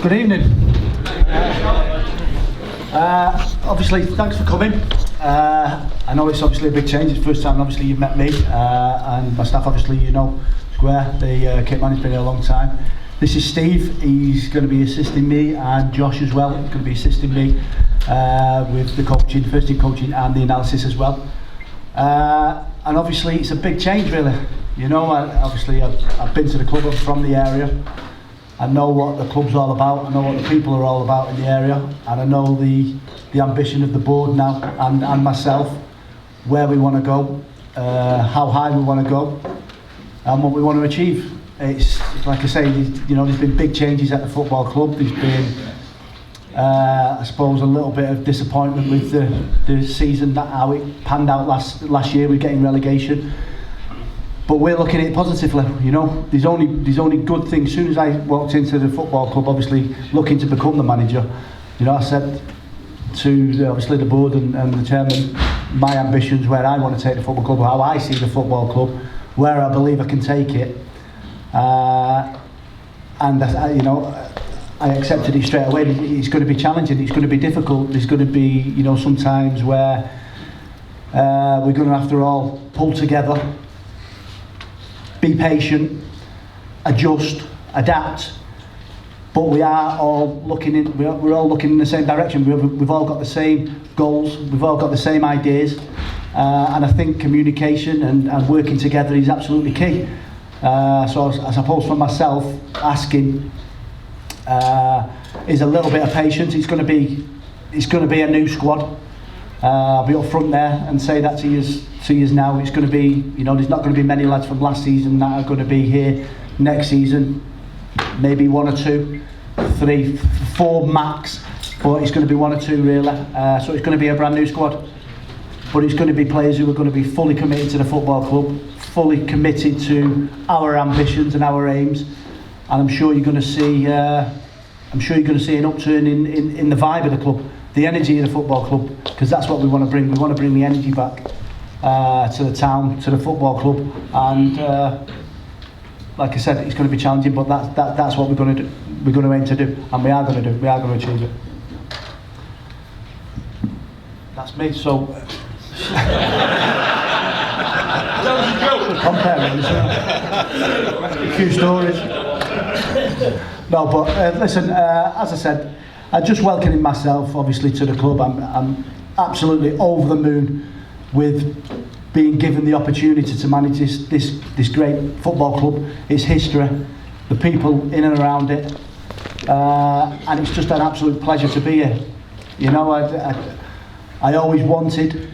Good evening. Obviously, thanks for coming. I know it's obviously a big change. It's the first time obviously you've met me and my staff. Obviously, you know Square, the kit man, has been here a long time. This is Steve. He's going to be assisting me, and Josh as well. He's going to be assisting me with the coaching, first team coaching, and the analysis as well. And obviously, it's a big change, really. You know, I've been to the club. I'm from the area. I know what the club's all about. I know what the people are all about in the area, and I know the ambition of the board now and myself, where we want to go, how high we want to go, and what we want to achieve. It's like I say, you know, there's been big changes at the football club. There's been, I suppose, a little bit of disappointment with the season, that how it panned out last year with getting relegation. But we're looking at it positively, you know. There's only good things. As soon as I walked into the football club, obviously looking to become the manager, you know, I said to obviously the board and the chairman my ambitions, where I want to take the football club, how I see the football club, where I believe I can take it, and you know, I accepted it straight away. It's going to be challenging. It's going to be difficult. There's going to be, you know, sometimes where we're going to have to all pull together. Be patient, adjust, adapt, but we are all looking in. We're all looking in the same direction. We've all got the same goals. We've all got the same ideas, and I think communication and working together is absolutely key. So I suppose for myself, asking is a little bit of patience. It's going to be a new squad. I'll be up front there and say that to you now. It's going to be, you know, there's not going to be many lads from last season that are going to be here next season. Maybe 1 or 2, 3, 4 max, but it's going to be 1 or 2 really. So it's going to be a brand new squad, but it's going to be players who are going to be fully committed to the football club, fully committed to our ambitions and our aims, and I'm sure you're going to see an upturn in the vibe of the club. The energy of the football club, because that's what we want to bring. We want to bring the energy back to the town, to the football club, and like I said, it's going to be challenging, but that's what we're going to do. We're going to aim to do, and we are going to do. We are going to achieve it. That's me. So that was a joke. Comparing, a few stories. No, but listen. As I said. I'm just welcoming myself, obviously, to the club. I'm absolutely over the moon with being given the opportunity to manage this great football club, its history, the people in and around it, and it's just an absolute pleasure to be here. You know, I always wanted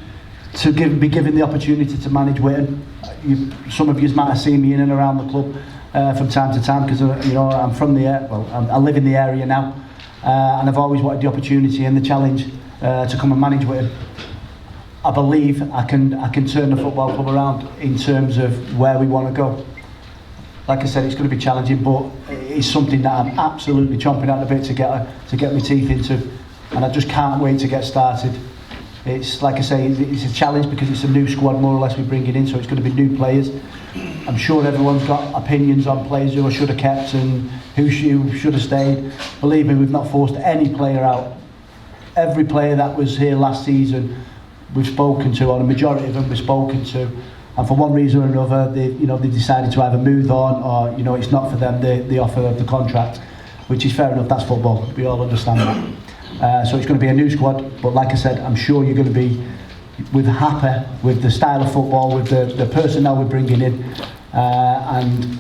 to be given the opportunity to manage Witton. Some of you might have seen me in and around the club from time to time, because you know, I'm from the I live in the area now. And I've always wanted the opportunity and the challenge to come and manage Witton. I believe I can turn the football club around in terms of where we want to go. Like I said, it's going to be challenging, but it's something that I'm absolutely chomping at the bit to get my teeth into, and I just can't wait to get started. It's like I say, it's a challenge because it's a new squad, more or less, we're bringing in, so it's going to be new players. I'm sure everyone's got opinions on players who I should have kept and who should have stayed. Believe me, we've not forced any player out. Every player that was here last season, we've spoken to, or the majority of them we've spoken to, and for one reason or another, they decided to either move on, or, you know, it's not for them, the offer of the contract, which is fair enough. That's football. We all understand that. So it's going to be a new squad, but like I said, I'm sure you're going to be happy with the style of football, with the personnel we're bringing in, and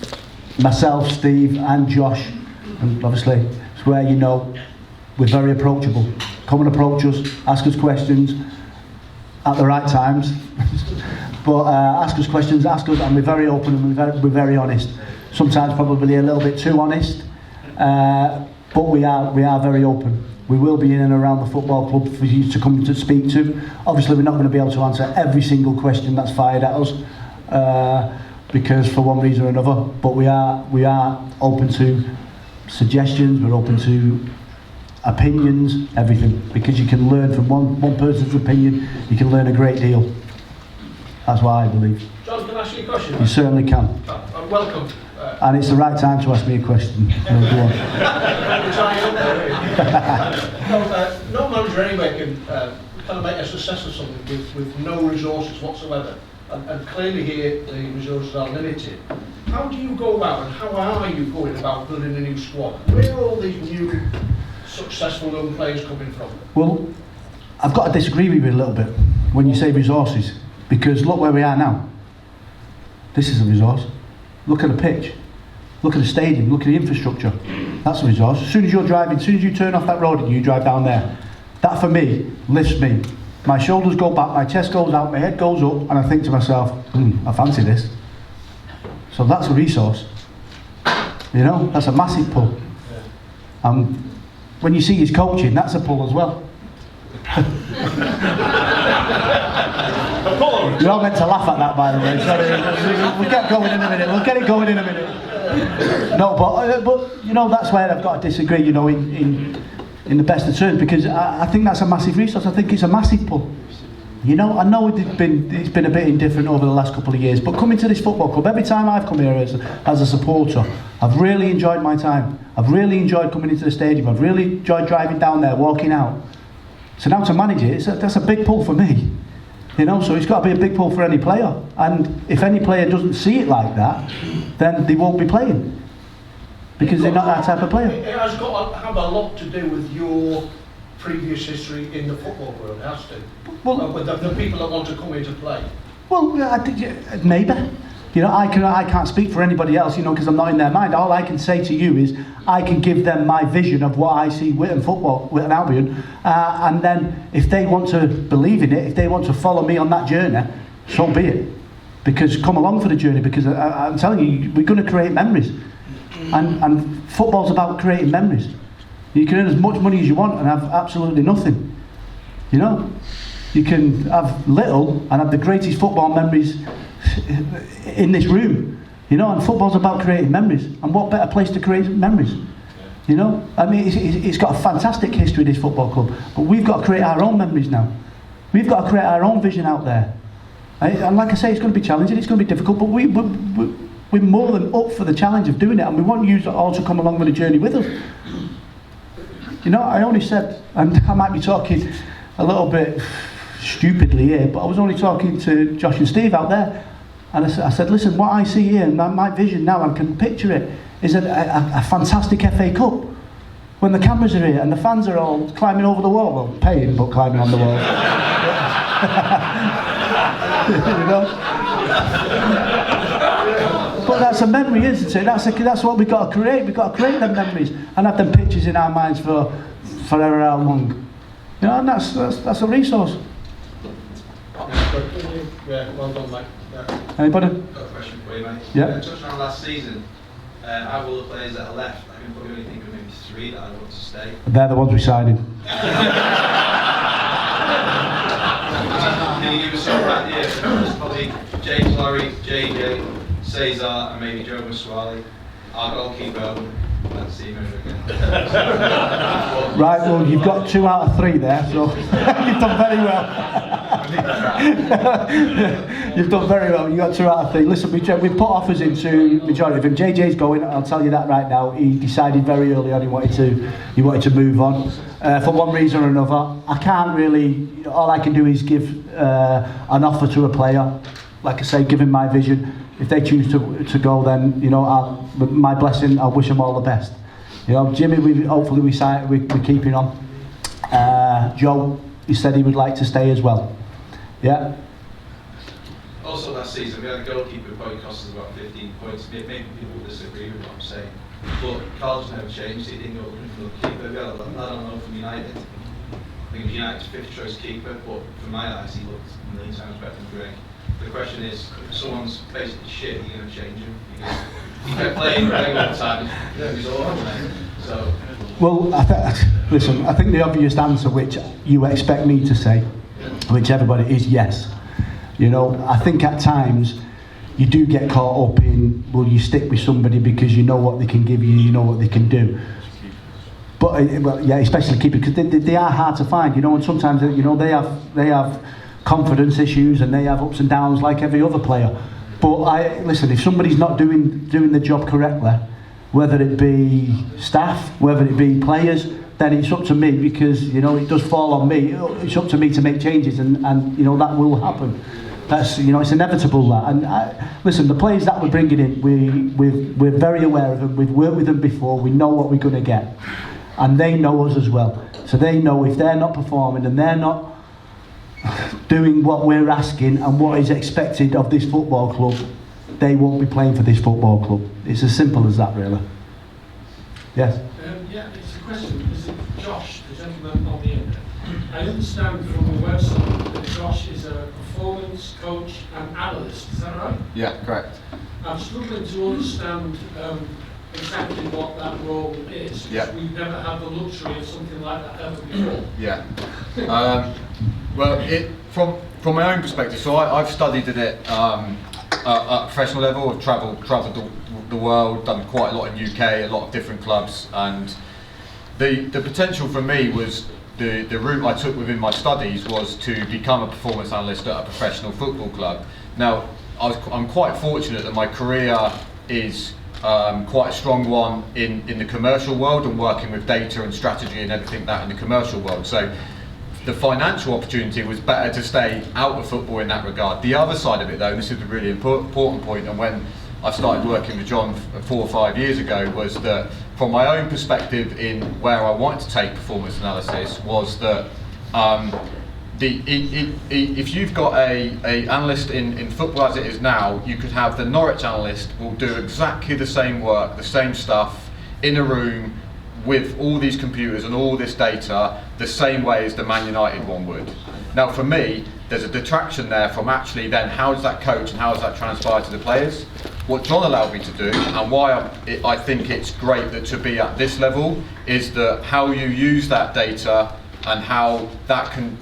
myself, Steve and Josh, and obviously Square, you know, we're very approachable. Come and approach us, ask us questions at the right times, but ask us questions, and we're very open and we're very honest. Sometimes probably a little bit too honest, but we are very open. We will be in and around the football club for you to come to speak to. Obviously, we're not going to be able to answer every single question that's fired at us, because for one reason or another. But we are open to suggestions. We're open to opinions, everything, because you can learn from one person's opinion. You can learn a great deal. That's what I believe. John, can I ask you a question? You certainly can. Welcome. And it's the right time to ask me a question. No, go on. No manager anyway can kind of make a success of something with no resources whatsoever. And clearly here the resources are limited. How do you go about and how are you going about building a new squad? Where are all these new successful young players coming from? Well, I've got to disagree with you a little bit when you say resources, because look where we are now. This is a resource. Look at the pitch. Look at the stadium. Look at the infrastructure. That's a resource. As soon as you're driving, as soon as you turn off that road and you drive down there, that for me lifts me. My shoulders go back, my chest goes out, my head goes up, and I think to myself, I fancy this. So that's a resource. You know, that's a massive pull. When you see his coaching, that's a pull as well. You're all meant to laugh at that, by the way. Sorry, we'll get going in a minute. We'll get it going in a minute. No, but you know, that's where I've got to disagree. You know, in the best of terms, because I think that's a massive resource. I think it's a massive pull. You know, I know it's been a bit indifferent over the last couple of years, but coming to this football club, every time I've come here as a supporter, I've really enjoyed my time. I've really enjoyed coming into the stadium. I've really enjoyed driving down there, walking out. So now to manage it, that's a big pull for me. You know, so it's got to be a big pull for any player. And if any player doesn't see it like that, then they won't be playing. Because they're not that type of player. It has got to have a lot to do with your previous history in the football world, it has to. Well, with the people that want to come here to play. Well, maybe. You know, I can't speak for anybody else, you know, because I'm not in their mind. All I can say to you is I can give them my vision of what I see Witton football, Witton Albion, and then if they want to believe in it, if they want to follow me on that journey, so be it. Because come along for the journey, because I'm telling you, we're going to create memories. And football's about creating memories. You can earn as much money as you want and have absolutely nothing. You know, you can have little and have the greatest football memories in this room. You know, and football's about creating memories. And what better place to create memories? You know, I mean, it's got a fantastic history, this football club. But we've got to create our own memories now. We've got to create our own vision out there. And like I say, it's going to be challenging. It's going to be difficult. But we're more than up for the challenge of doing it, and we want you all to come along with the journey with us. You know, I only said, and I might be talking a little bit stupidly here, but I was only talking to Josh and Steve out there, and I said, listen, what I see here, and my vision now, I can picture it, is a fantastic FA Cup. When the cameras are here and the fans are all climbing over the wall, well, paying, but climbing on the wall. You know? But that's a memory, isn't it? That's what we've got to create. We've got to create them memories and have them pictures in our minds for forever how long. You know, and that's a resource. Yeah, well done, mate. Yeah. Anybody? I've got a question for you, mate. Yeah. Touching on last season, out of all the players that are left, I can probably only think of maybe 3 that I want to stay. They're the ones we signed in. Can you give us some idea? It's probably James Lowry, JJ, Cesar, and maybe Joe Muswali. Our goalkeeper, let's see him over again. Right, well, you've got 2 out of 3 there, so you've done very well. You've done very well. You got 2 out of 3. Listen, we put offers into majority of them. JJ's going. I'll tell you that right now. He decided very early on he wanted to move on for one reason or another. I can't really. All I can do is give an offer to a player. Like I say, give him my vision. If they choose to go, then you know, my blessing. I'll wish them all the best. You know, Jimmy. Hopefully we're keeping on. Joe, he said he would like to stay as well. Yeah. Also last season we had a goalkeeper who probably cost us about 15 points. Maybe people will disagree with what I'm saying, but Carl's never changed. He didn't go looking for the keeper. We had a lad on loan from United. I think he was United's 5th choice keeper, but from my eyes he looked a million times better than Greg. The question is, if someone's basically shit, you're going to change him. He kept playing Greg all the time. He's all over, mate. So. Well, listen, I think the obvious answer, which you expect me to say, which everybody is yes. You know, I think at times you do get caught up in, will you stick with somebody because you know what they can give you, you know what they can do. But well, yeah, especially keepers, because they are hard to find, you know, and sometimes, you know, they have confidence issues and they have ups and downs like every other player. But listen, if somebody's not doing the job correctly, whether it be staff, whether it be players, then it's up to me, because you know it does fall on me. It's up to me to make changes, and you know that will happen. That's, you know, it's inevitable that. And listen, the players that we're bringing in, we're very aware of them. We've worked with them before. We know what we're going to get, and they know us as well. So they know if they're not performing and they're not doing what we're asking and what is expected of this football club, they won't be playing for this football club. It's as simple as that, really. Yes. Yeah, it's a question. Is it Josh, the gentleman on the end? I understand from the website that Josh is a performance coach and analyst. Is that right? Yeah, correct. I'm struggling to understand exactly what that role is. Yeah. We've never had the luxury of something like that ever before. Yeah. Well, from my own perspective, so I've studied in it at a professional level. I've travelled the world, done quite a lot in UK, a lot of different clubs, and the potential for me was the route I took within my studies was to become a performance analyst at a professional football club. Now, I'm quite fortunate that my career is quite a strong one in the commercial world and working with data and strategy and everything that in the commercial world. So the financial opportunity was better to stay out of football in that regard. The other side of it though, and this is a really important point, and when I started working with John 4 or 5 years ago, was that from my own perspective in where I wanted to take performance analysis was that if you've got a analyst in football as it is now, you could have the Norwich analyst will do exactly the same work, the same stuff in a room with all these computers and all this data the same way as the Man United one would. Now for me, there's a detraction there from actually then how does that coach and how does that transpire to the players? What John allowed me to do, and why I think it's great that to be at this level, is that how you use that data and how that can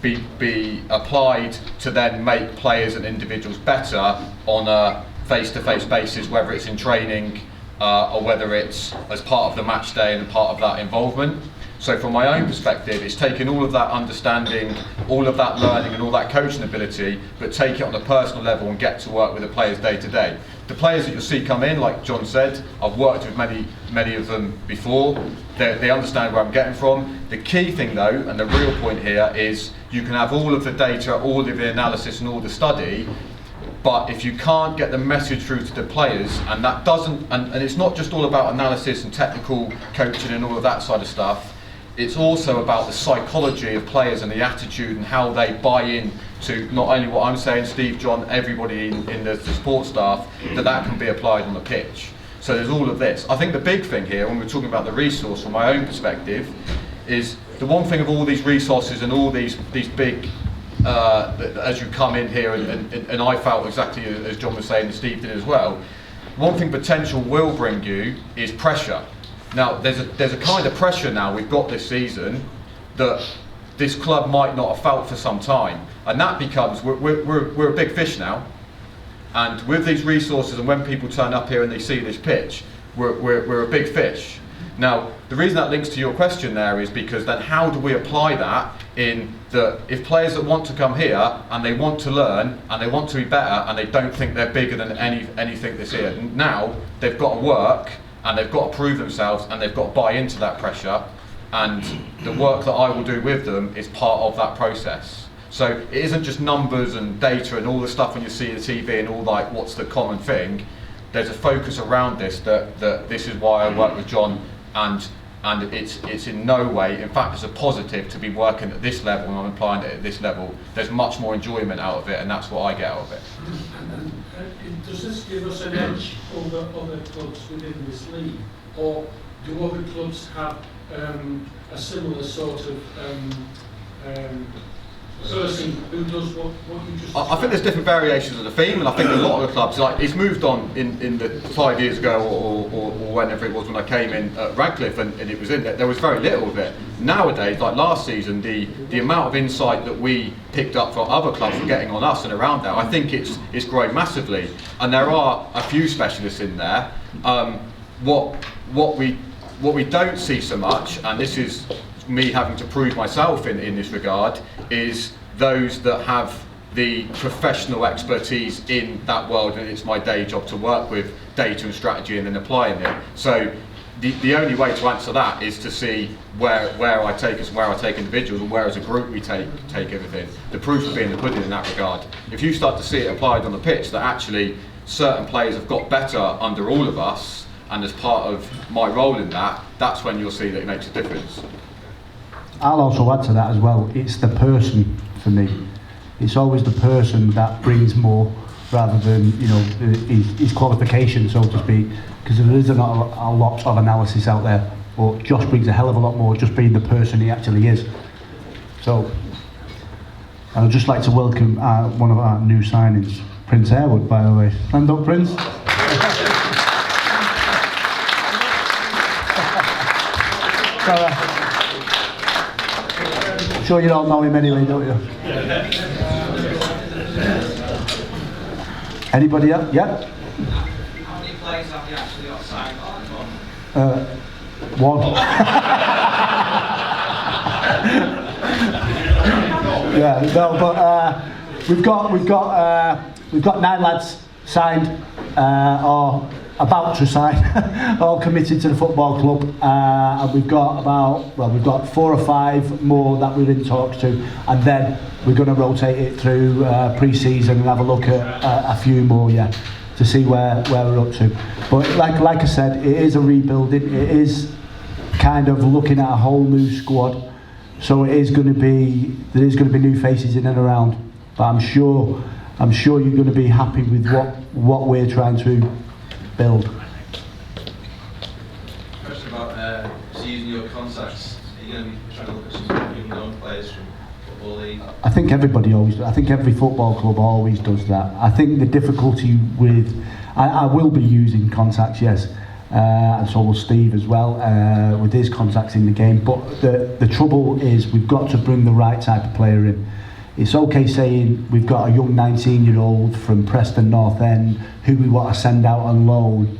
be applied to then make players and individuals better on a face-to-face basis, whether it's in training or whether it's as part of the match day and part of that involvement. So from my own perspective, it's taking all of that understanding, all of that learning and all that coaching ability, but take it on a personal level and get to work with the players day to day. The players that you'll see come in, like John said, I've worked with many of them before. They understand where I'm getting from. The key thing though, and the real point here, is you can have all of the data, all of the analysis and all the study, but if you can't get the message through to the players, and that doesn't, and it's not just all about analysis and technical coaching and all of that side of stuff, it's also about the psychology of players and the attitude and how they buy in to not only what I'm saying, Steve, John, everybody in the support staff, that can be applied on the pitch. So there's all of this. I think the big thing here, when we're talking about the resource from my own perspective, is the one thing of all these resources and all these big, as you come in here, and I felt exactly as John was saying and Steve did as well, one thing potential will bring you is pressure. Now, there's a kind of pressure now we've got this season that this club might not have felt for some time, and that becomes we're a big fish now, and with these resources and when people turn up here and they see this pitch, we're a big fish. Now, the reason that links to your question there is because then how do we apply that in that if players that want to come here and they want to learn and they want to be better and they don't think they're bigger than anything that's here, now they've got to work and they've got to prove themselves and they've got to buy into that pressure, and the work that I will do with them is part of that process. So it isn't just numbers and data and all the stuff when you see the TV and all like what's the common thing. There's a focus around this that this is why I work with John, and it's in no way, in fact it's a positive to be working at this level and I'm applying it at this level. There's much more enjoyment out of it, and that's what I get out of it. Does this give us an edge over other clubs within this league, or do other clubs have a similar sort of person who does what you just described? I think there's different variations of the theme, and I think a lot of the clubs, like it's moved on in the 5 years ago or whenever it was when I came in at Radcliffe, and it was in there was very little of it. Nowadays, like last season, the amount of insight that we picked up from other clubs were getting on us and around that, I think it's grown massively, and there are a few specialists in there. What we don't see so much, and this is me having to prove myself in this regard, is those that have the professional expertise in that world, and it's my day job to work with data and strategy and then applying it. So the only way to answer that is to see where I take us, where I take individuals, and where as a group we take everything. The proof will be in the pudding in that regard. If you start to see it applied on the pitch, that actually certain players have got better under all of us, and as part of my role in that, that's when you'll see that it makes a difference. I'll also add to that as well, it's the person for me. It's always the person that brings more rather than, you know, his qualification, so to speak, because there is not a lot of analysis out there, but Josh brings a hell of a lot more just being the person he actually is. So I'd just like to welcome one of our new signings, Prince Airwood, by the way. Stand up, Prince. I'm sure you don't know him anyway, don't you? Anybody else? Yeah? How many players have you actually got signed on? One. Yeah, no, but we've got 9 lads signed, or about to sign, all committed to the football club, and we've got 4 or 5 more that we're in talks to, and then we're going to rotate it through pre-season and have a look at a few more, to see where we're up to. But like I said, it is a rebuilding. It is kind of looking at a whole new squad. So there is going to be new faces in and around. But I'm sure you're going to be happy with what we're trying to build. Question about using your contacts. Are you going to be trying to look at some young known players from Football League? I think everybody always. I think every football club always does that. I think the difficulty with, I will be using contacts, yes, and so will Steve as well, with his contacts in the game. But the trouble is we've got to bring the right type of player in. It's okay saying we've got a young 19-year-old from Preston North End who we want to send out on loan,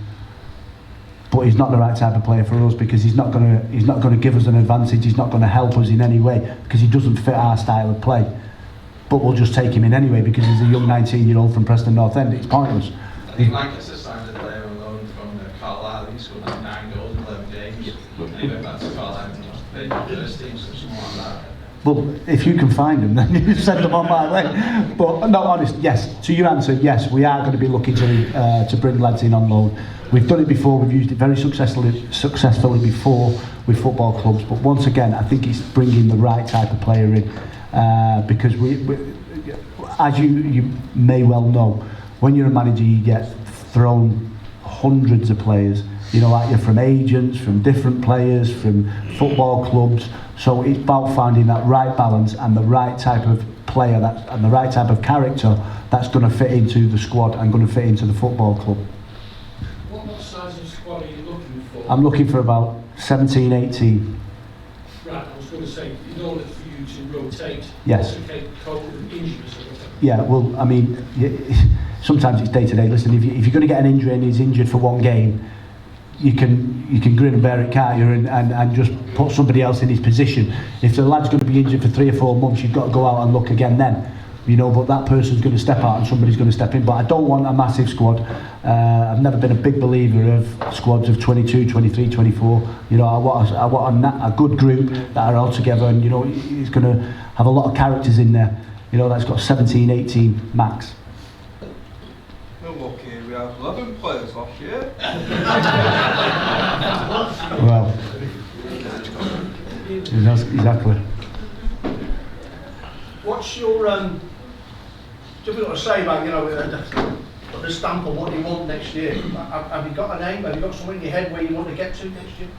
but he's not the right type of player for us because he's not going to give us an advantage. He's not going to help us in any way because he doesn't fit our style of play. But we'll just take him in anyway because he's a young 19-year-old from Preston North End. It's pointless. I think Manchester signed a player on loan from Carlisle. I think he scored like 9 goals in 11 games. And he went back to Carlisle and played for the first team, so something like that. Well, if you can find them, then you send them on my way. But no, honest, yes. To your answer, yes, we are going to be looking to bring lads in on loan. We've done it before. We've used it very successfully before with football clubs. But once again, I think it's bringing the right type of player in because we as you may well know, when you're a manager, you get thrown hundreds of players. You know, like you're from agents, from different players, from football clubs. So it's about finding that right balance and the right type of player and the right type of character that's going to fit into the squad and going to fit into the football club. What size of squad are you looking for? I'm looking for about 17, 18. Right, I was going to say, in order for you to rotate, Yes. COVID injuries or whatever. Yeah, well, I mean, sometimes it's day to day. Listen, if you're going to get an injury and he's injured for one game, you can grin and bear it, can't you, and just put somebody else in his position. If the lad's going to be injured for 3 or 4 months, you've got to go out and look again then. You know, but that person's going to step out and somebody's going to step in. But I don't want a massive squad. I've never been a big believer of squads of 22, 23, 24. You know, I want a good group that are all together, and you know, it's going to have a lot of characters in there. You know, that's got 17, 18 max. Look here, we had 11 players last year. Well, exactly. What's your difficult to say about, you know, put the stamp on what you want next year? Have you got a name? Have you got something in your head where you want to get to next year?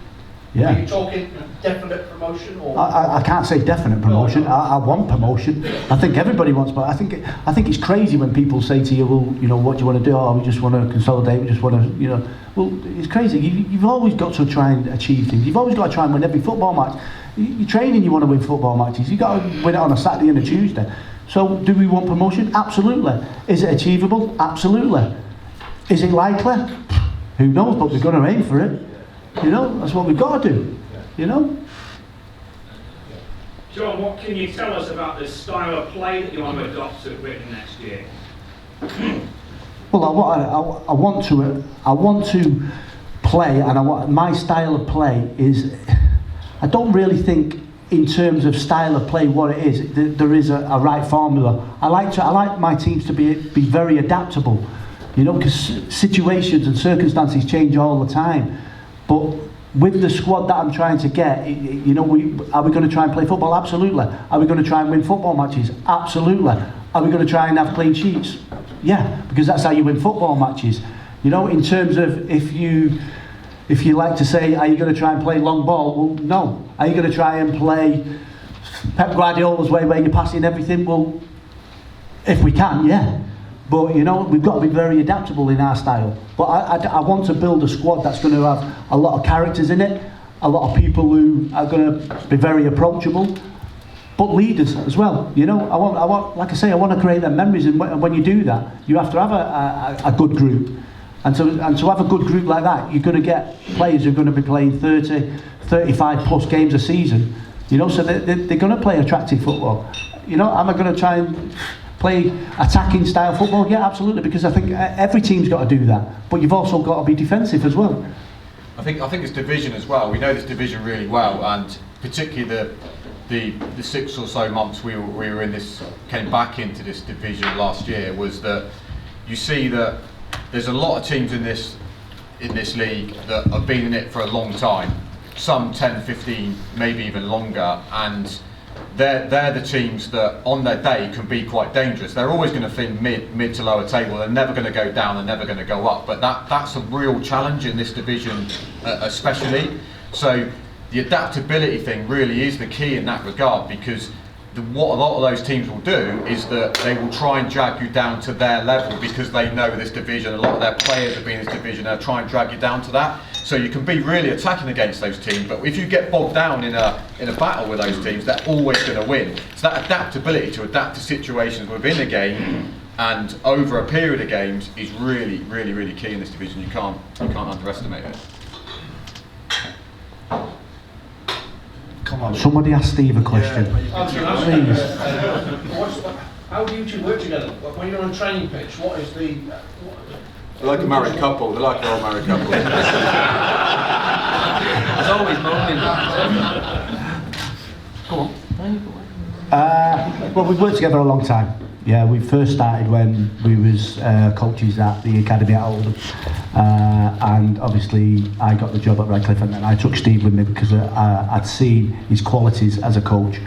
Yeah. Are you talking definite promotion or? I can't say definite promotion. No. I want promotion. I think everybody wants, but I think it's crazy when people say to you, well, you know, what do you want to do? Oh, we just want to consolidate. We just want to, you know. Well, it's crazy. You've always got to try and achieve things. You've always got to try and win every football match. You're training, you want to win football matches. You've got to win it on a Saturday and a Tuesday. So, do we want promotion? Absolutely. Is it achievable? Absolutely. Is it likely? Who knows? But we're going to aim for it. You know, that's what we've got to do, you know. John, what can you tell us about the style of play that you want to adopt at Witton next year? Well, I want to play, and my style of play is, I don't really think in terms of style of play what it is. There is a right formula. I like my teams to be very adaptable, you know, because situations and circumstances change all the time. But with the squad that I'm trying to get, you know, are we going to try and play football? Absolutely. Are we going to try and win football matches? Absolutely. Are we going to try and have clean sheets? Yeah, because that's how you win football matches. You know, in terms of if you like to say, are you going to try and play long ball? Well, no. Are you going to try and play Pep Guardiola's way where you're passing everything? Well, if we can, yeah. But, you know, we've got to be very adaptable in our style. But I want to build a squad that's going to have a lot of characters in it, a lot of people who are going to be very approachable, but leaders as well. You know, I want, like I say, I want to create them memories, and when you do that, you have to have a good group. And to have a good group like that, you're going to get players who are going to be playing 30, 35 plus games a season. You know, so they're going to play attractive football. You know, am I going to try and play attacking style football? Yeah, absolutely, because I think every team's got to do that. But you've also got to be defensive as well. I think it's division as well. We know this division really well, and particularly the 6 or so months we were in this, came back into this division last year, was that you see that there's a lot of teams in this league that have been in it for a long time, some 10, 15, maybe even longer, and they're the teams that on their day can be quite dangerous. They're always going to think mid to lower table. They're never going to go down, they're never going to go up, but that's a real challenge in this division especially. So the adaptability thing really is the key in that regard, because what a lot of those teams will do is that they will try and drag you down to their level, because they know this division, a lot of their players have been in this division, they'll try and drag you down to that. So you can be really attacking against those teams, but if you get bogged down in a battle with those teams, they're always going to win. So that adaptability to adapt to situations within a game and over a period of games is really, really, really key in this division. You can't underestimate it. Come on, somebody ask Steve a question. Please. How do you two work together? When you're on a training pitch, what is the... They're like a married couple. They're like an old married couple. There's always moaning. Go on. Well, we've worked together a long time. Yeah, we first started when we was coaches at the academy at Oldham, and obviously I got the job at Redcliffe, and then I took Steve with me because I'd seen his qualities as a coach,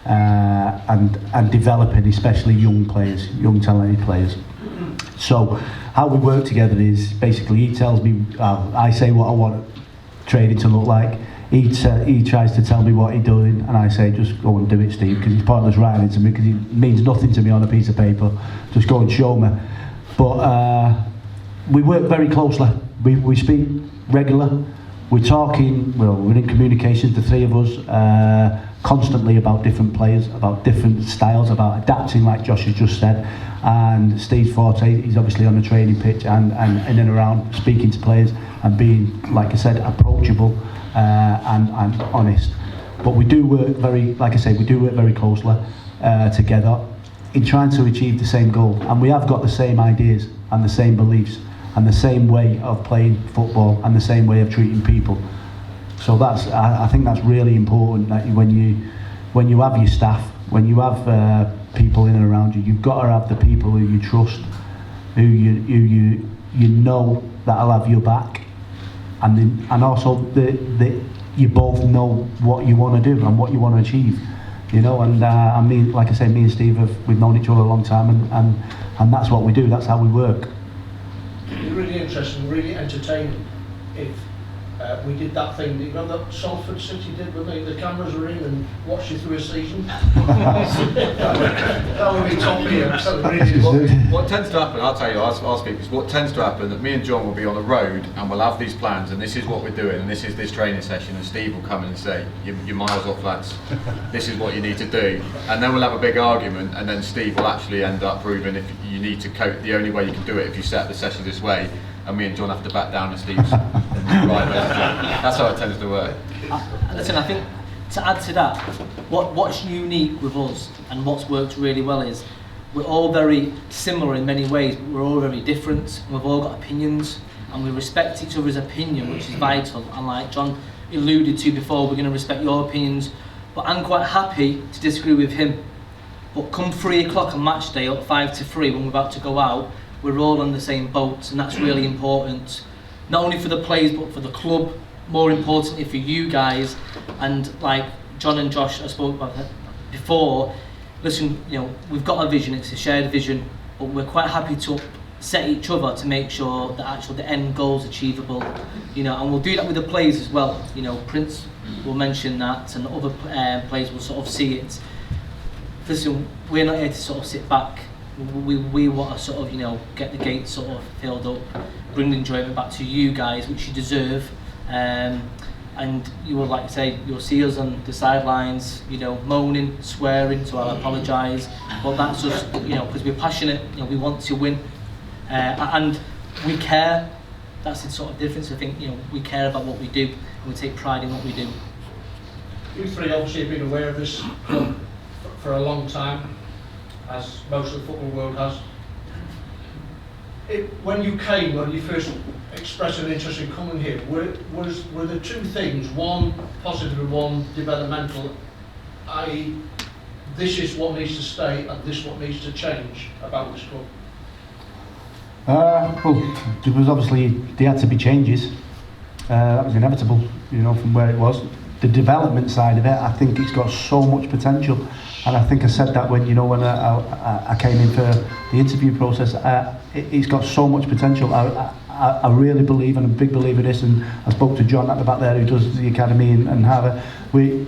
and developing especially young players, young talented players. So how we work together is basically he tells me, I say what I want training to look like. He tries to tell me what he's doing, and I say, just go and do it, Steve, because he's pointless writing it to me, because it means nothing to me on a piece of paper. Just go and show me. But we work very closely. We speak regular. We're talking, well, we're in communications, the three of us, constantly about different players, about different styles, about adapting, like Josh has just said. And Steve's forte, he's obviously on the training pitch and in and around, speaking to players and being, like I said, approachable. And honest, but we do work very, like I say, we do work very closely together in trying to achieve the same goal, and we have got the same ideas and the same beliefs and the same way of playing football and the same way of treating people. So that's, I think that's really important, that when you have your staff, when you have people in and around you, you've got to have the people who you trust, who you know that'll have your back. And also you both know what you want to do and what you want to achieve, you know. And I mean, like I say, me and Steve we've known each other a long time, and that's what we do. That's how we work. It'd be really interesting, really entertaining if we did that thing that, you know, that Salford City did with me. The cameras were in and watched you through a season. That would be top here. What tends to happen, I'll tell you, I'll speak, is what tends to happen that me and John will be on the road and we'll have these plans, and this is what we're doing, and this is this training session, and Steve will come in and say, you're miles off, lads, this is what you need to do, and then we'll have a big argument, and then Steve will actually end up proving if you need to cope, the only way you can do it if you set up the session this way, and me and John have to back down, and Steve's right. That's how it tends to work. Listen, I think to add to that, what's unique with us and what's worked really well is we're all very similar in many ways, but we're all very different. We've all got opinions, and we respect each other's opinion, which is vital. And like John alluded to before, we're going to respect your opinions, but I'm quite happy to disagree with him. But come 3 o'clock on match day, up 5 to 3, when we're about to go out, we're all on the same boat, and that's really important. Not only for the players, but for the club, more importantly for you guys. And like John and Josh, I spoke about that before, listen, you know, we've got a vision, it's a shared vision, but we're quite happy to set each other to make sure that actually the end goal is achievable, you know, and we'll do that with the players as well. You know, Prince will mention that, and other players will sort of see it. Listen, we're not here to sort of sit back. We want to sort of, you know, get the gates sort of filled up, bring the enjoyment back to you guys, which you deserve. And you will, like I say, you'll see us on the sidelines, you know, moaning, swearing, so I'll apologise. But that's just, you know, because we're passionate, you know, we want to win. And we care. That's the sort of difference. I think, you know, we care about what we do, and we take pride in what we do. You three obviously have been aware of this club for a long time, as most of the football world has. When you came, when you first expressed an interest in coming here, were the two things, one positive and one developmental, i.e. this is what needs to stay and this what needs to change about this club? Well, there was obviously, there had to be changes. That was inevitable, you know, from where it was. The development side of it, I think it's got so much potential, and I think I said that when, you know, when I came in for the interview process. It's got so much potential. I really believe, and I'm a big believer in this, and I spoke to John at the back there who does the academy and Harvard. We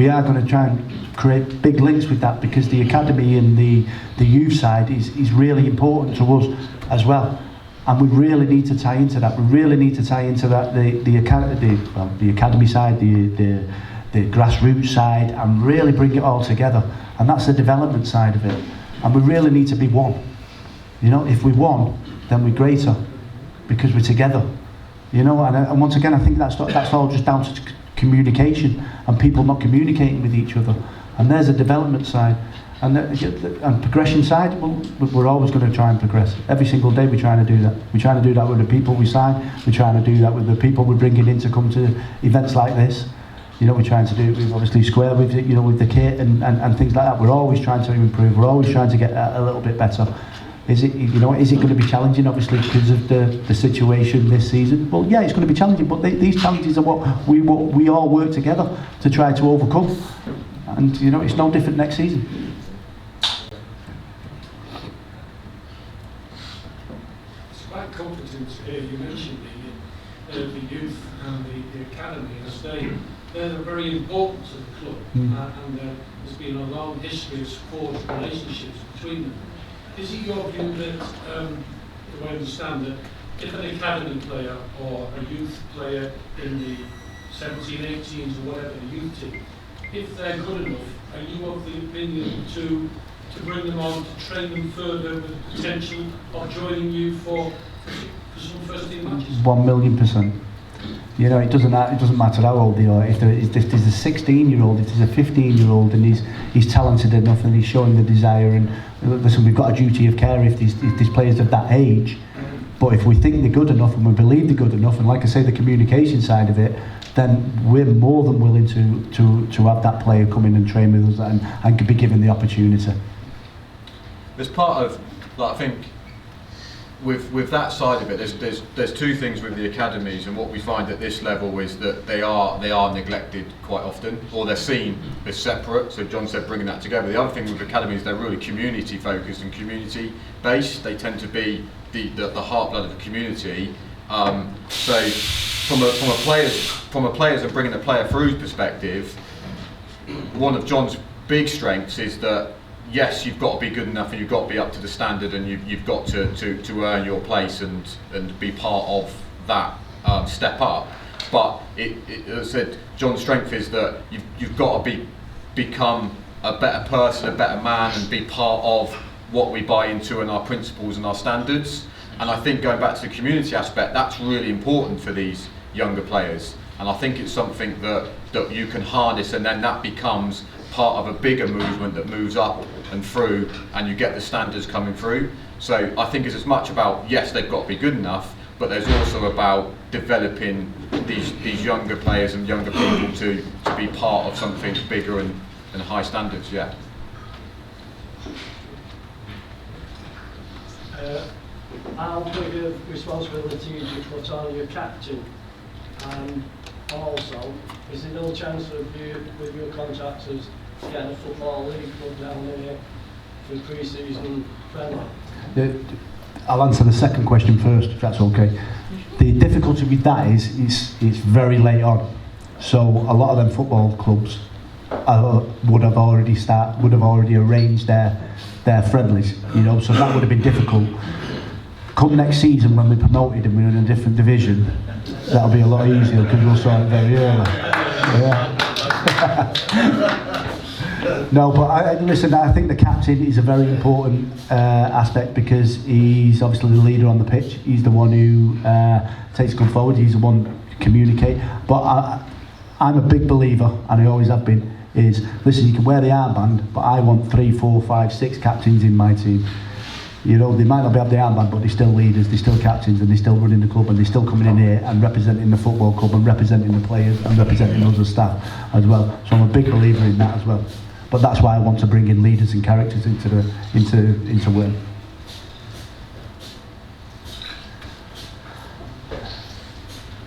are going to try and create big links with that, because the academy and the youth side is really important to us as well. And we really need to tie into that. We really need to tie into that the academy side, the grassroots side, and really bring it all together. And that's the development side of it. And we really need to be one. You know, if we won, then we're greater, because we're together. You know, and once again, I think that's all just down to communication and people not communicating with each other. And there's a development side. And progression side, well, we're always going to try and progress. Every single day we're trying to do that. We're trying to do that with the people we sign. We're trying to do that with the people we're bringing in to come to events like this. You know, we're trying to do it with, obviously, Square, with, you know, with the kit and things like that. We're always trying to improve. We're always trying to get a little bit better. Is it going to be challenging, obviously, because of the situation this season? Well, yeah, it's going to be challenging, but these challenges are what we all work together to try to overcome. And, you know, it's no different next season. Competent here, you mentioned the youth and the academy, as they're very important to the club, and there's been a long history of support relationships between them. Is it your view that, the way I understand that, if an academy player or a youth player in the 17, 18s or whatever, the youth team, if they're good enough, are you of the opinion to bring them on, to train them further with the potential of joining you for some first team matches? 1,000,000%. You know, it doesn't matter how old they are. If there's a 16-year-old, if there's a 15-year-old, and he's talented enough and he's showing the desire, and listen, we've got a duty of care if these players of that age. But if we think they're good enough and we believe they're good enough, and like I say, the communication side of it, then we're more than willing to have that player come in and train with us and be given the opportunity. There's part of, like, I think, with that side of it, there's two things with the academies, and what we find at this level is that they are neglected quite often, or they're seen as separate. So John said bringing that together. The other thing with academies, they're really community focused and community based. They tend to be the heartblood of a community. So from a players and bringing a player through's perspective, one of John's big strengths is that, yes, you've got to be good enough and you've got to be up to the standard, and you've got to earn your place and be part of that step up. But as I said, John's strength is that you've got to become a better person, a better man, and be part of what we buy into and our principles and our standards. And I think, going back to the community aspect, that's really important for these younger players. And I think it's something that you can harness, and then that becomes part of a bigger movement that moves up and through, and you get the standards coming through. So I think it's as much about, yes, they've got to be good enough, but there's also about developing these younger players and younger people to be part of something bigger and high standards. Yeah. How big a responsibility is it put on your captain? And also, is there no chance of you, with your contractors, getting a football league club down there for pre-season friendly? I'll answer the second question first, if that's okay. The difficulty with that is it's very late on, so a lot of them football clubs would have already arranged their friendlies, you know. So that would have been difficult. Come next season when we're promoted and we're in a different division, that'll be a lot easier because we'll start it very early. Yeah. No, but listen, I think the captain is a very important aspect because he's obviously the leader on the pitch. He's the one who takes good forward. He's the one to communicate. But I'm a big believer, and I always have been, is, listen, you can wear the armband, but I want 3, 4, 5, 6 captains in my team. You know, they might not have the armband, but they're still leaders, they're still captains, and they're still running the club, and they're still coming in here and representing the football club and representing the players and representing us as staff as well. So I'm a big believer in that as well. But that's why I want to bring in leaders and characters into Witton.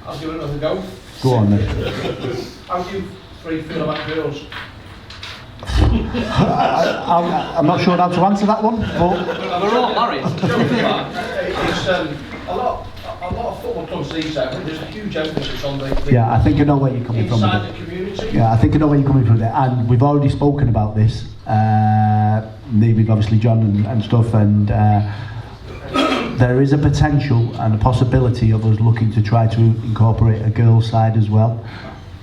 I'll give it another go. Go on then. How do you three feel about girls? I'm not sure how to answer that one, but We're all married. It's a lot of football clubs these days. I think there's a huge emphasis on the yeah, I think I know where you're coming from. inside the community. Yeah, I think I know where you're coming from there, and we've already spoken about this. Maybe obviously John and stuff, and there is a potential and a possibility of us looking to try to incorporate a girls' side as well.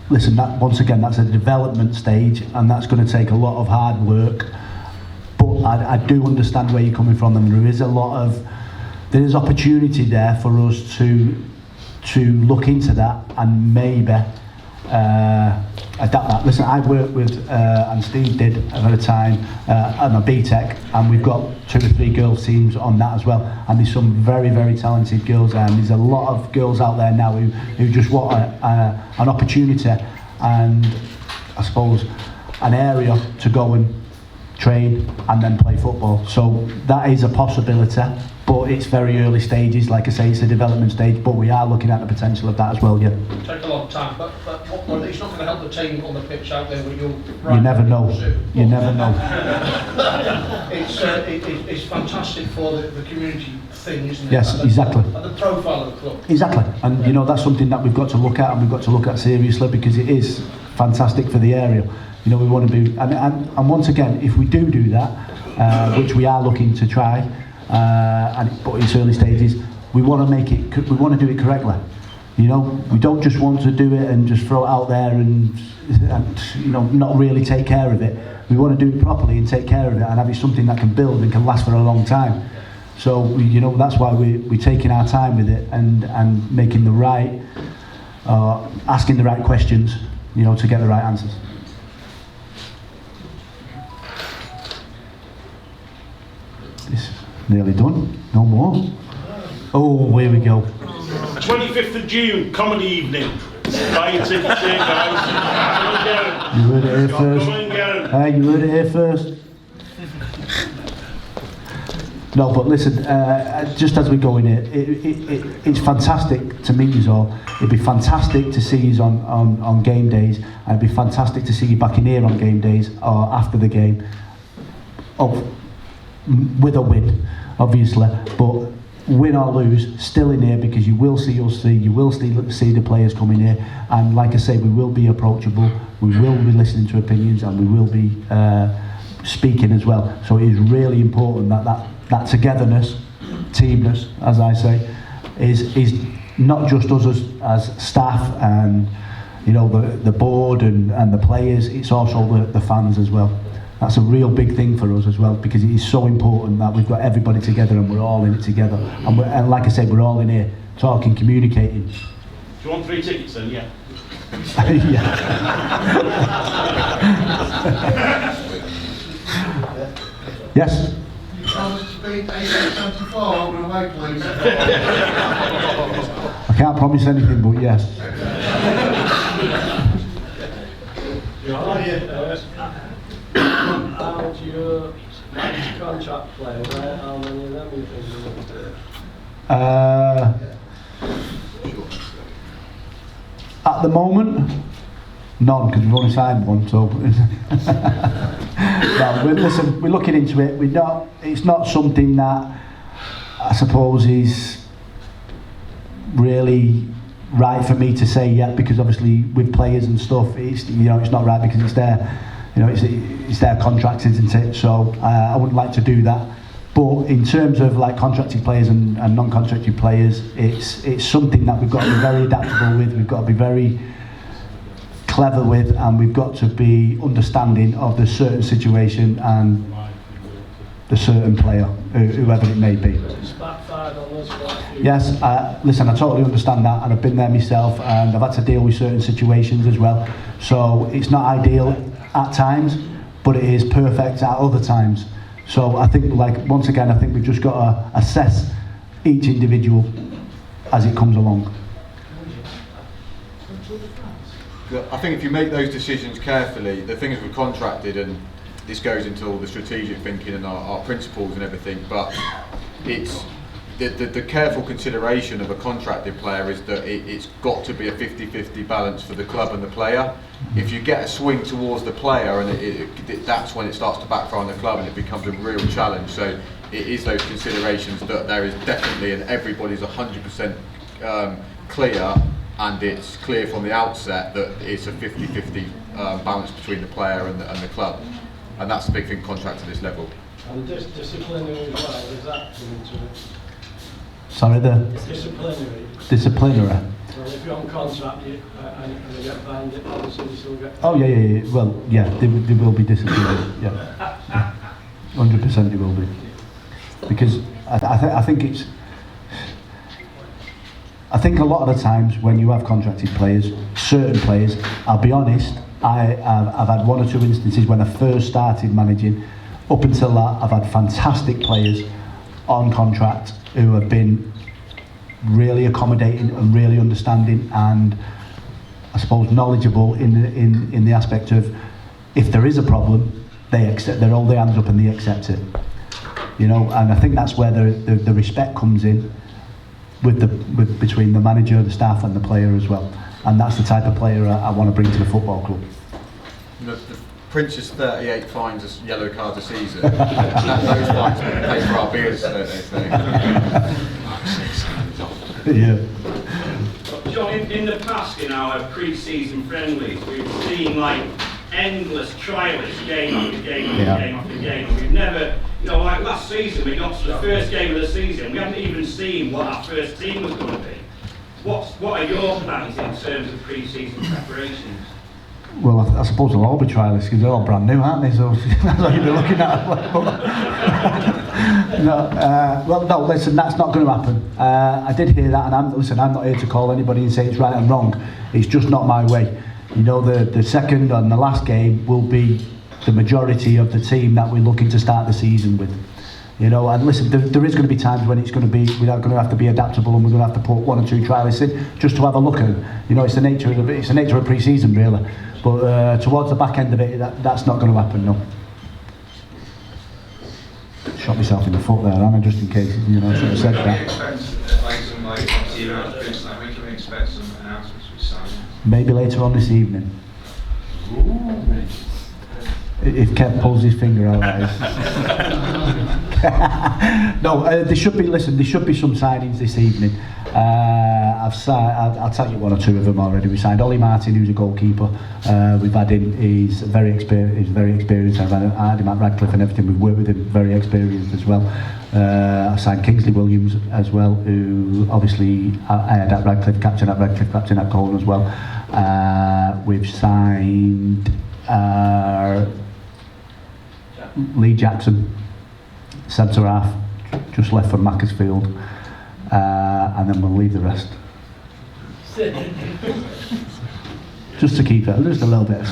Listen, that once again, that's a development stage, and that's going to take a lot of hard work. But I do understand where you're coming from, and there is opportunity there for us to look into that and maybe adapt that. Listen, I worked with and Steve did at a time at my BTEC, and we've got 2 or 3 girls teams on that as well, and there's some very, very talented girls there, and there's a lot of girls out there now who just want an opportunity and I suppose an area to go and train and then play football. So that is a possibility, but it's very early stages. Like I say, it's a development stage, but we are looking at the potential of that as well. Yeah. It'll take a long time, but it's not going to help the team on the pitch out there with you. You never know. You never know. It's fantastic for the community thing, isn't it? Yes, exactly. And the profile of the club. Exactly, and you know that's something that we've got to look at, and we've got to look at seriously because it is fantastic for the area. You know, we want to be, and once again, if we do that, which we are looking to try, but it's early stages, we want to do it correctly. You know, we don't just want to do it and just throw it out there and you know, not really take care of it. We want to do it properly and take care of it and have it something that can build and can last for a long time. So you know, that's why we're taking our time with it and making the right, asking the right questions, you know, to get the right answers. This is nearly done. No more. Oh, here we go. 25th of June, comedy evening. Buy your tickets here, guys. Come and get 'em. You heard it here first. Come and get 'em. Hey, you heard it here first. No, but listen, just as we go in here, it's fantastic to meet you all. It'd be fantastic to see you on game days. It'd be fantastic to see you back in here on game days or after the game. With a win, obviously, but win or lose, still in here because you will see us you will see the players coming here, and like I say, we will be approachable, we will be listening to opinions, and we will be speaking as well. So it is really important that togetherness, teamness, as I say, is not just us as staff and you know the board and the players, it's also the fans as well. That's a real big thing for us as well, because it is so important that we've got everybody together and we're all in it together. And like I said, we're all in here talking, communicating. Do you want 3 tickets then? Yeah. Yes. You promised to be 1874, open away, please. I can't promise anything, but yes. How do you manage contract players? How many of them you think you want to do? At the moment, none, because we've only signed one. So, no, listen, we're looking into it. It's not something that I suppose is really right for me to say yet, because obviously with players and stuff, it's not right because it's their contracts, isn't it? So I wouldn't like to do that. But in terms of like contracted players and non-contracted players, it's something that we've got to be very adaptable with. We've got to be very clever with, and we've got to be understanding of the certain situation and the certain player, whoever it may be. Yes, listen, I totally understand that, and I've been there myself, and I've had to deal with certain situations as well. So it's not ideal at times, but it is perfect at other times. So I think, once again, I think we've just got to assess each individual as it comes along. I think if you make those decisions carefully, the things we're contracted, and this goes into all the strategic thinking and our principles and everything, but it's the careful consideration of a contracted player is that it's got to be a 50-50 balance for the club and the player. If you get a swing towards the player, and that's when it starts to backfire on the club and it becomes a real challenge. So it is those considerations that there is definitely, and everybody's 100% clear, and it's clear from the outset that it's a 50-50 balance between the player and the club. And that's the big thing contract at this level. And disciplinary as well, is that coming to it? Sorry, the disciplinary. Well, if you're on contract and you get banned, obviously you still get... Oh yeah. Well, yeah, they will be disciplinary. Yeah, 100% they will be. Because I think a lot of the times when you have contracted players, certain players, I'll be honest, I've had one or two instances when I first started managing. Up until that, I've had fantastic players on contract who have been really accommodating and really understanding, and I suppose knowledgeable in the aspect of, if there is a problem, they hold their hands up and they accept it. And I think that's where the respect comes in between the manager, the staff, and the player as well. And that's the type of player I want to bring to the football club. The Prince's 38 fines as yellow cards a season. Those fines pay for our beers, don't they say? Yeah. John, in the past, in our pre-season friendlies, we've seen endless trialists, game after game after game after game. And we've never, last season we got to the first game of the season, we haven't even seen what our first team was going to be. What are your plans in terms of pre-season preparations? Well, I suppose they'll all be trialists because they're all brand new, aren't they? So that's what you'll be looking at. No, listen, that's not going to happen. I did hear that, and I'm not here to call anybody and say it's right and wrong. It's just not my way. The second and the last game will be the majority of the team that we're looking to start the season with. And listen, there is going to be times when we're going to have to be adaptable, and we're going to have to put one or two trialists in just to have a look at. It's the nature of pre-season, really. But towards the back end of it, that's not going to happen. No. Shot myself in the foot there, Anna, just in case I should have said that. Maybe later on this evening. If Kev pulls his finger out. No, there should be some signings this evening. I'll tell you one or two of them already. We signed Ollie Martin, who's a goalkeeper. We've had him. He's very experienced. I've had him at Radcliffe and everything. We've worked with him, very experienced as well. I signed Kingsley Williams as well, who obviously I had at Radcliffe, captain at Radcliffe, captain at Colne as well. We've signed Lee Jackson, centre half, just left from Macclesfield, and then we'll leave the rest. Just to keep it, just a little bit,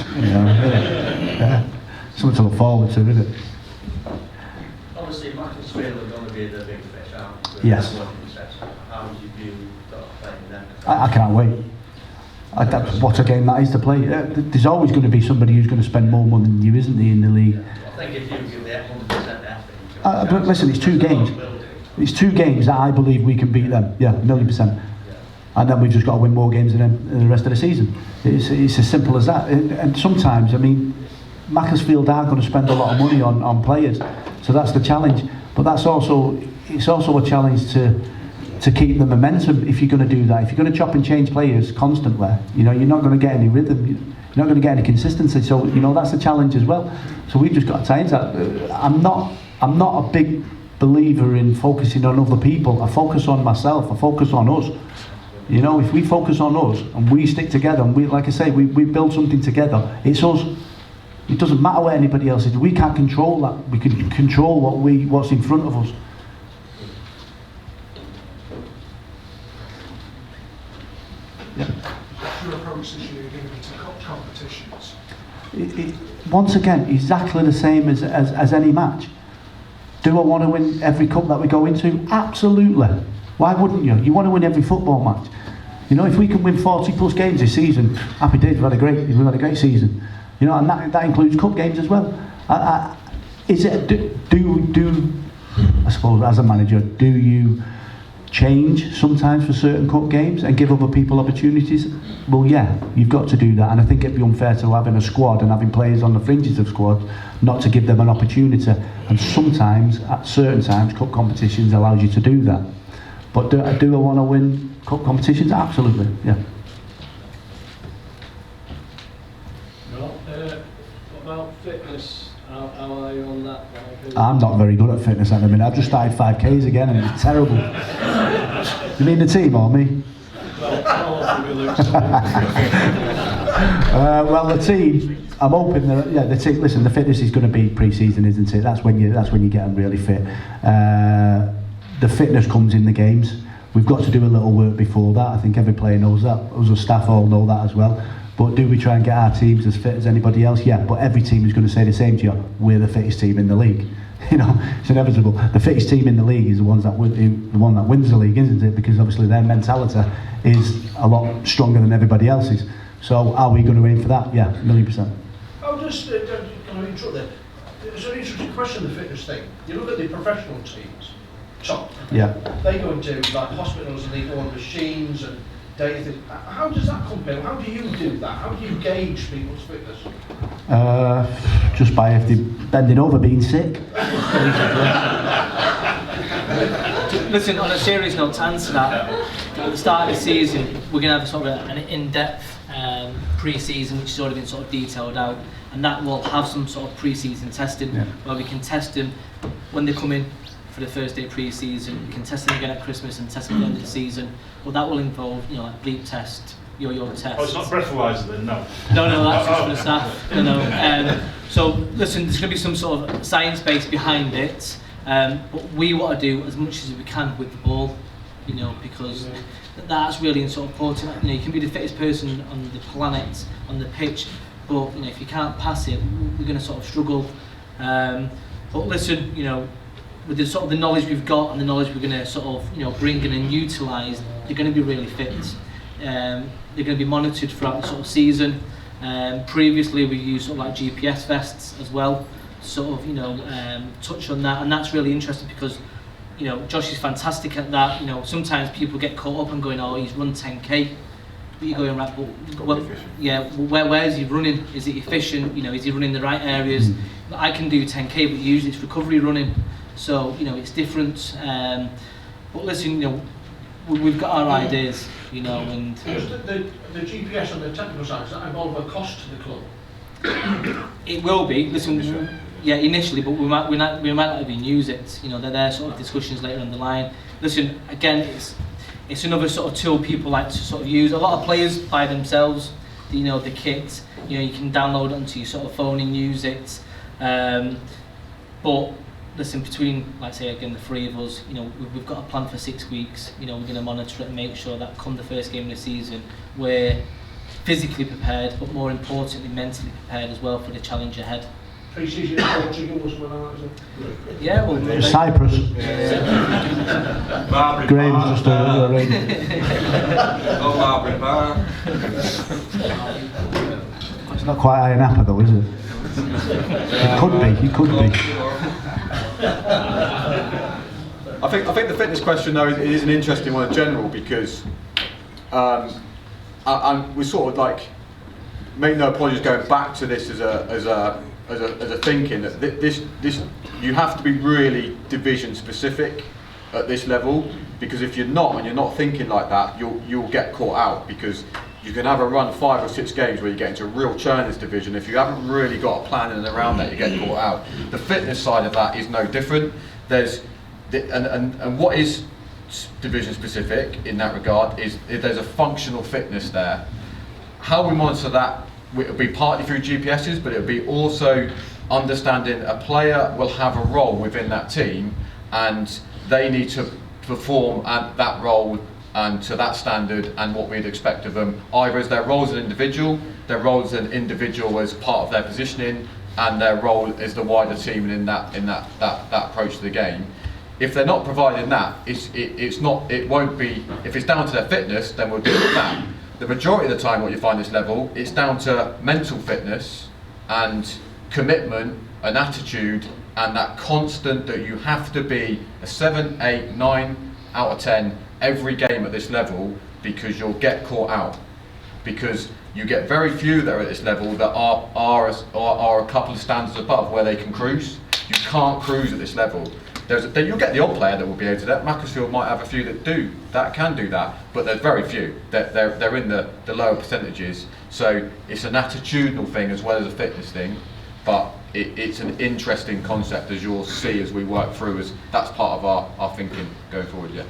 something to look forward to, isn't it? Obviously, Macclesfield are going to be Clearly the big fish out. Yes. How would you view playing them? I can't wait. What a game that is to play. There's always going to be somebody who's going to spend more money than you, isn't there, in the league? I think if you give the 100% effort. But listen, it's 2 games. It's 2 games that I believe we can beat them. Yeah, 1,000,000%. And then we've just got to win more games than them in the rest of the season. It's as simple as that. And sometimes, I mean, Macclesfield are going to spend a lot of money on players, so that's the challenge. But it's also a challenge to keep the momentum. If you're going to do that, if you're going to chop and change players constantly, you're not going to get any rhythm. You're not going to get any consistency. So that's a challenge as well. So we've just got to change that. I'm not a big believer in focusing on other people. I focus on myself. I focus on us. If we focus on us and we stick together and we build something together, it's us. It doesn't matter what anybody else is. We can't control that. We can control what's in front of us. Yeah. What's your approach this year going to be to competitions? Once again, exactly the same as any match. Do I want to win every cup that we go into? Absolutely. Why wouldn't you? You want to win every football match. If we can win 40 plus games this season, happy days. We've had a great season. And that includes cup games as well. Is it do I suppose as a manager, do you change sometimes for certain cup games and give other people opportunities? Well, yeah, you've got to do that, and I think it'd be unfair to having a squad and having players on the fringes of squads not to give them an opportunity. And sometimes, at certain times, cup competitions allows you to do that. But do I want to win cup competitions? Absolutely, yeah. What about fitness? How are you on that? I'm not very good at fitness at the minute. I've just started 5Ks again and it's terrible. You mean the team or me? Well, the team, I'm hoping that the team. Listen, the fitness is going to be pre-season, isn't it? That's when you get them really fit. The fitness comes in the games. We've got to do a little work before that. I think every player knows that. Us as staff all know that as well. But do we try and get our teams as fit as anybody else? Yeah, but every team is going to say the same to you. We're the fittest team in the league. It's inevitable. The fittest team in the league is the one that wins the league, isn't it? Because obviously their mentality is a lot stronger than everybody else's. So are we going to aim for that? Yeah, 1,000,000%. I'll just interrupt there. It's an interesting question, the fitness thing. You look at the professional teams, top. Yeah. They go into hospitals and they go on machines and data. How does that compare? How do you do that? How do you gauge people's fitness? Just by if they're bending over, being sick. Listen, on a serious note, to answer that, at the start of the season, we're going to have sort of an in-depth pre-season, which has already been sort of detailed out, and that will have some sort of pre-season testing where we can test them when they come in for the first day pre-season. We can test them again at Christmas and test them at the end of the season. Well, that will involve, like bleep test, yo-yo test. Oh, it's not breathalyzer then, no? No, that's just for the staff. So listen, there's going to be some sort of science base behind it, but we want to do as much as we can with the ball, because that's really sort of important. You can be the fittest person on the planet, on the pitch, but if you can't pass it, we're going to sort of struggle. But listen, with the sort of the knowledge we've got and the knowledge we're going to sort of bring in and utilise, they're going to be really fit. They're going to be monitored throughout the sort of season. Previously we used sort of like GPS vests as well, sort of touch on that, and that's really interesting because Josh is fantastic at that. Sometimes people get caught up and going, oh, he's run 10k, but you're going, right, but where is he running? Is it efficient? Is he running the right areas? I can do 10k, but usually it's recovery running, so it's different. But listen, we've got our ideas, and just the GPS and the technical side, does that involve a cost to the club? It will be. Listen, initially, but we might not even use it. They're sort of discussions later on the line. Listen, again, it's another sort of tool people like to sort of use. A lot of players by themselves, the kit. You can download it onto your sort of phone and use it. But listen, between, like say again, the three of us, we've got a plan for 6 weeks. We're going to monitor it and make sure that come the first game of the season, we're physically prepared, but more importantly, mentally prepared as well for the challenge ahead. pre-season in Portugal or something like that? Yeah, well, Cyprus. Barbary Graham's Bar. just arranged. Oh, Barbary Bar. It's not quite Iron Apple though, is it? It could be. It could be. I think the fitness question though is an interesting one in general because and we're sort of like make no apologies going back to this as a thinking that this you have to be really division specific at this level, because if you're not and you're not thinking like that, you'll get caught out, because you can have a run 5 or 6 games where you get into a real churn in this division. If you haven't really got a plan in and around that, you get caught out. The fitness side of that is no different. And what is division specific in that regard is there's a functional fitness there. How we monitor that, it'll be partly through GPSs, but it'll be also understanding a player will have a role within that team and they need to perform at that role and to that standard and what we'd expect of them, either as their role as an individual, their role as an individual as part of their positioning, and their role as the wider team and in that approach to the game. If they're not providing that, it won't be. If it's down to their fitness, then we'll deal with that. The majority of the time, what you find at this level, it's down to mental fitness and commitment and attitude, and that constant that you have to be a 7, 8, 9 out of 10 every game at this level, because you'll get caught out. Because you get very few that are at this level that are a couple of standards above where they can cruise. You can't cruise at this level. You'll get the odd player that will be able to do that. Macclesfield might have a few that can do that, but there's very few. They're in the lower percentages. So it's an attitudinal thing as well as a fitness thing, but it's an interesting concept, as you'll see as we work through, as that's part of our thinking going forward. Yeah.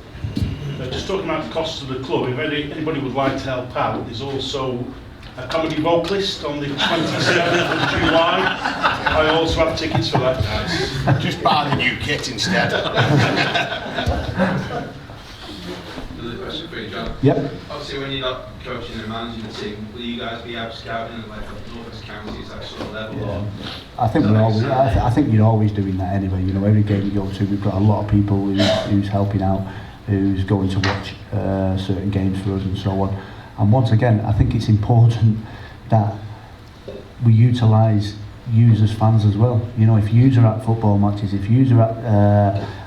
Just talking about the costs of the club, if anybody would like to help out, there's also a comedy vocalist on the 27th of July. I also have tickets for that, guys. Just buy the new kit instead. Another question for you, John. Yep. Obviously, when you're not coaching and managing the team, will you guys be out scouting at like North West Counties, that sort of level? Yeah. Or? I think we're always. I think you're always doing that anyway. You know, every game we go to, we've got a lot of people who's helping out, who's going to watch certain games for us and so on. And once again, I think it's important that we utilise yous as fans as well. You know, if yous are at football matches, if yous are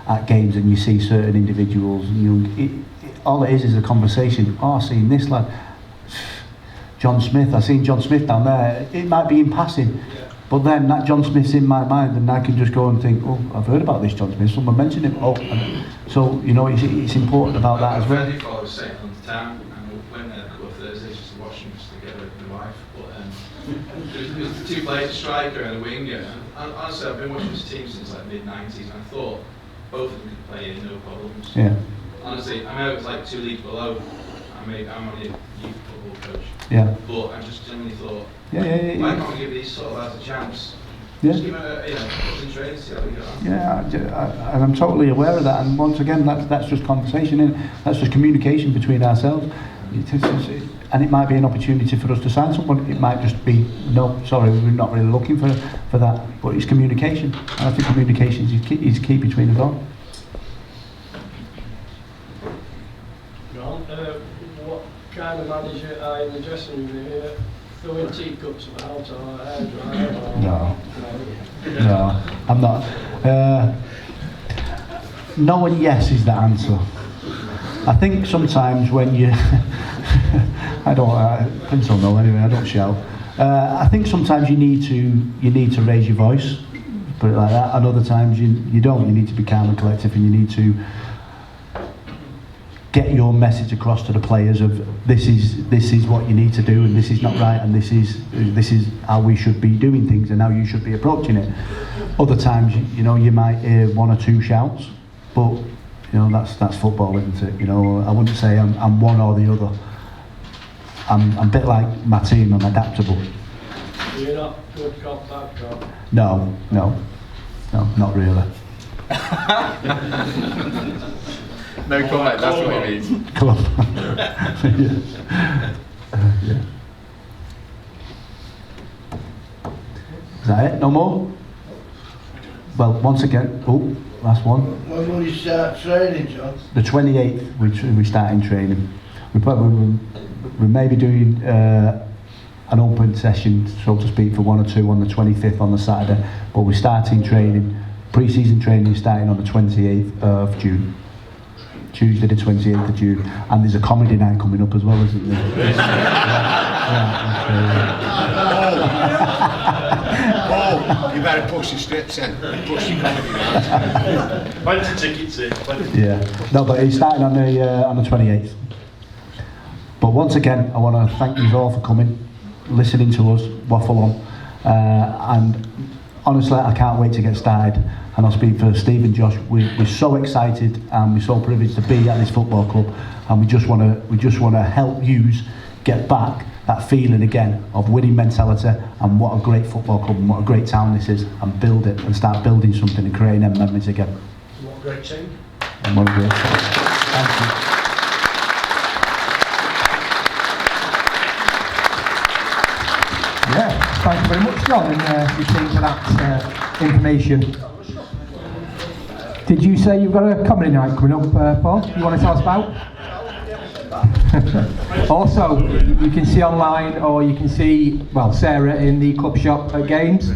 at games and you see certain individuals, all it is a conversation. Oh, I've seen this lad, John Smith. I've seen John Smith down there. It might be in passing, but then that John Smith's in my mind, and I can just go and think, oh, I've heard about this John Smith. Someone mentioned him. Oh, so you know, it's important about that as well. I was saying on the town, and we went there a couple of Thursdays just to watch him, just together with my wife. But there's the 2 players, a striker and a winger. And honestly, I've been watching this team since like mid-90s, and I thought both of them could play in no problems. Yeah. Honestly, I know it's like 2 leagues below. I'm only a youth football coach. Yeah. But I just generally thought, yeah. why can't we give these sort of lads a chance? Yeah. Just give them a training, see how we go. Yeah, and I'm totally aware of that. And once again, that's just conversation, and that's just communication between ourselves. And it might be an opportunity for us to sign someone. It might just be, no, sorry, we're not really looking for that. But it's communication. And I think communication is key between us all. John, what kind of manager are in the dressing room here? Throwing teacups about or hair dryer? No, I'm not. No and yes is the answer. I think sometimes when you, Prince will know anyway. I don't shout. I think sometimes you need to raise your voice, put it like that. And other times you don't. You need to be calm and collective, and you need to get your message across to the players of this is what you need to do, and this is not right, and this is how we should be doing things, and how you should be approaching it. Other times, you might hear 1 or 2 shouts, but that's football, isn't it? I wouldn't say I'm one or the other. I'm a bit like my team. I'm adaptable. You're not good cop, bad cop? No, not really. No comment, that's what it means. Come on. Yeah. Is that it? No more? well, once again, last one. When will you start training, John? The 28th, we start in training. We may be doing an open session, so to speak, for 1 or 2 on the 25th on the Saturday, but we're starting training. Pre-season training is starting on the 28th of June. Tuesday the 28th of June, and there's a comedy night coming up as well, isn't there? Oh, you better push your strips then. Push your comedy night. Plenty of tickets here. Yeah, no, but he's starting on the 28th. But once again, I want to thank you all for coming, listening to us waffle on, and honestly, I can't wait to get started. And I'll speak for Steve and Josh. We're so excited and we're so privileged to be at this football club, and we just want to help you get back that feeling again of winning mentality and what a great football club and what a great town this is, and build it and start building something and creating them memories again. What a great team. And what a great team. Thank you. Yeah, thank you very much, John, and Christine, for that information. Did you say you've got a comedy night coming up, Paul? You want to tell us about? Also, you can see online, or you can see, well, Sarah in the club shop at games.